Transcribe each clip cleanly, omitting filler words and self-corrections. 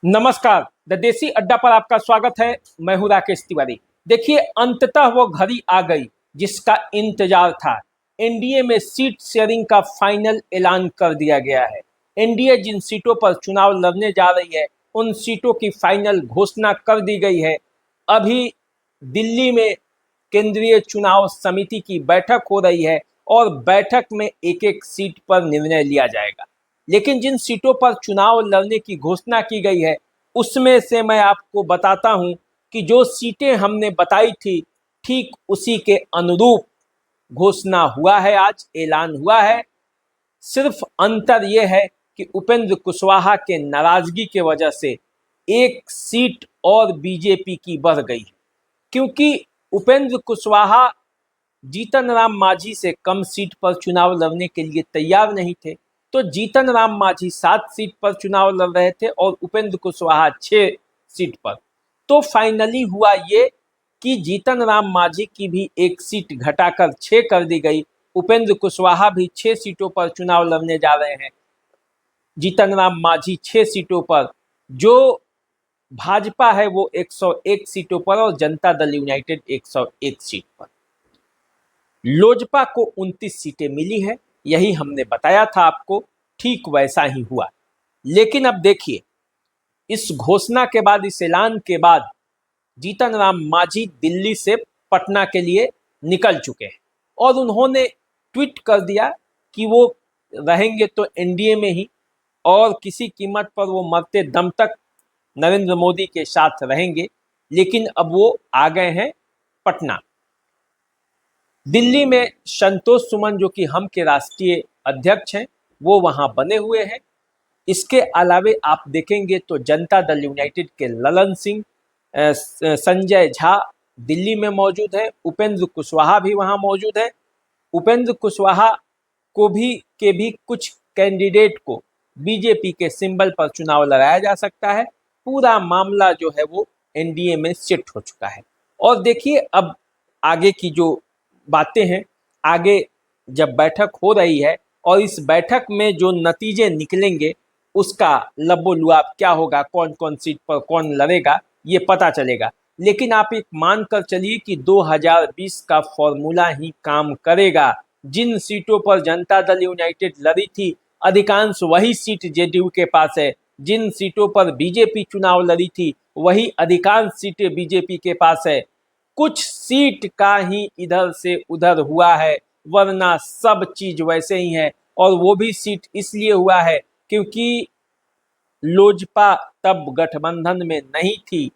नमस्कार, द देसी अड्डा पर आपका स्वागत है। मैं हूं राकेश तिवारी। देखिए, अंततः वो घड़ी आ गई जिसका इंतजार था। एनडीए में सीट शेयरिंग का फाइनल ऐलान कर दिया गया है। एनडीए जिन सीटों पर चुनाव लड़ने जा रही है, उन सीटों की फाइनल घोषणा कर दी गई है। अभी दिल्ली में केंद्रीय चुनाव समिति की बैठक हो रही है और बैठक में एक एक सीट पर निर्णय लिया जाएगा। लेकिन जिन सीटों पर चुनाव लड़ने की घोषणा की गई है, उसमें से मैं आपको बताता हूं कि जो सीटें हमने बताई थी, ठीक उसी के अनुरूप घोषणा हुआ है, आज ऐलान हुआ है। सिर्फ अंतर यह है कि उपेंद्र कुशवाहा के नाराजगी के वजह से एक सीट और बीजेपी की बढ़ गई है, क्योंकि उपेंद्र कुशवाहा जीतन राम मांझी से कम सीट पर चुनाव लड़ने के लिए तैयार नहीं थे। तो जीतन राम मांझी 7 सीट पर चुनाव लड़ रहे थे और उपेंद्र कुशवाहा 6 सीट पर। तो फाइनली हुआ ये कि जीतन राम मांझी की भी एक सीट घटाकर 6 कर दी गई। उपेंद्र कुशवाहा भी 6 सीटों पर चुनाव लड़ने जा रहे हैं। जीतन राम मांझी 6 सीटों पर, जो भाजपा है वो 101 सीटों पर और जनता दल यूनाइटेड 101 सीट पर। लोजपा को 29 सीटें मिली है, यही हमने बताया था आपको, ठीक वैसा ही हुआ। लेकिन अब देखिए, इस घोषणा के बाद, इस ऐलान के बाद जीतन राम मांझी दिल्ली से पटना के लिए निकल चुके हैं और उन्होंने ट्वीट कर दिया कि वो रहेंगे तो एनडीए में ही और किसी कीमत पर वो मरते दम तक नरेंद्र मोदी के साथ रहेंगे। लेकिन अब वो आ गए हैं पटना। दिल्ली में संतोष सुमन, जो कि हम के राष्ट्रीय अध्यक्ष हैं, वो वहां बने हुए हैं। इसके अलावे आप देखेंगे तो जनता दल यूनाइटेड के ललन सिंह, संजय झा दिल्ली में मौजूद है। उपेंद्र कुशवाहा भी वहां मौजूद है। उपेंद्र कुशवाहा को भी कुछ कैंडिडेट को बीजेपी के सिंबल पर चुनाव लड़ाया जा सकता है। पूरा मामला जो है वो एनडीए में शिफ्ट हो चुका है। और देखिए, अब आगे की जो बातें हैं, आगे जब बैठक हो रही है और इस बैठक में जो नतीजे निकलेंगे, उसका लबो-लुआब क्या होगा, कौन कौन सीट पर कौन लड़ेगा, ये पता चलेगा। लेकिन आप एक मान कर चलिए कि 2020 का फॉर्मूला ही काम करेगा। जिन सीटों पर जनता दल यूनाइटेड लड़ी थी, अधिकांश वही सीट जेडीयू के पास है। जिन सीटों पर बीजेपी चुनाव लड़ी थी, वही अधिकांश सीटें बीजेपी के पास है। कुछ सीट का ही इधर से उधर हुआ है, वरना सब चीज वैसे ही है। और वो भी सीट इसलिए हुआ है क्योंकि लोजपा तब गठबंधन में नहीं थी।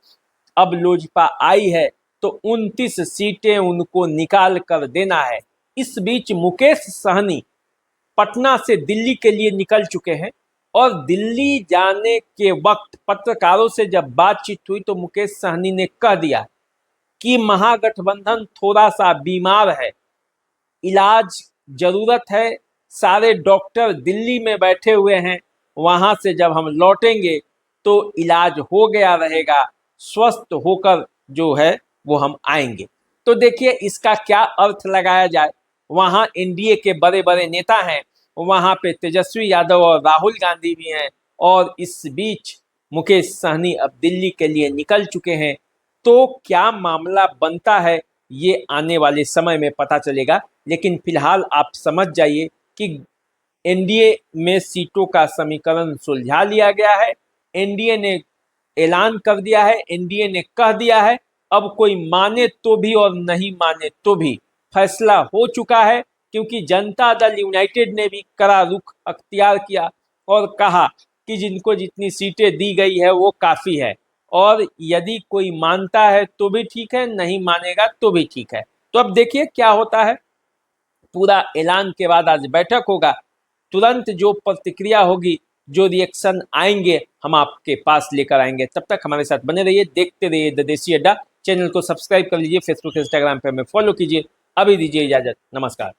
अब लोजपा आई है तो 29 सीटें उनको निकाल कर देना है। इस बीच मुकेश सहनी पटना से दिल्ली के लिए निकल चुके हैं और दिल्ली जाने के वक्त पत्रकारों से जब बातचीत हुई तो मुकेश सहनी ने कह दिया कि महागठबंधन थोड़ा सा बीमार है, इलाज जरूरत है, सारे डॉक्टर दिल्ली में बैठे हुए हैं, वहां से जब हम लौटेंगे तो इलाज हो गया रहेगा, स्वस्थ होकर जो है वो हम आएंगे। तो देखिए, इसका क्या अर्थ लगाया जाए। वहां एनडीए के बड़े बड़े नेता हैं, वहां पे तेजस्वी यादव और राहुल गांधी भी हैं और इस बीच मुकेश सहनी अब दिल्ली के लिए निकल चुके हैं। तो क्या मामला बनता है, ये आने वाले समय में पता चलेगा। लेकिन फिलहाल आप समझ जाइए कि एनडीए में सीटों का समीकरण सुलझा लिया गया है। एनडीए ने ऐलान कर दिया है, एनडीए ने कह दिया है। अब कोई माने तो भी और नहीं माने तो भी फैसला हो चुका है, क्योंकि जनता दल यूनाइटेड ने भी कड़ा रुख अख्तियार किया और कहा कि जिनको जितनी सीटें दी गई है वो काफ़ी है, और यदि कोई मानता है तो भी ठीक है, नहीं मानेगा तो भी ठीक है। तो अब देखिए क्या होता है। पूरा ऐलान के बाद आज बैठक होगा, तुरंत जो प्रतिक्रिया होगी, जो रिएक्शन आएंगे, हम आपके पास लेकर आएंगे। तब तक हमारे साथ बने रहिए, देखते रहिए द देसी अड्डा। चैनल को सब्सक्राइब कर लीजिए, फेसबुक इंस्टाग्राम पे हमें फॉलो कीजिए। अभी दीजिए इजाजत, नमस्कार।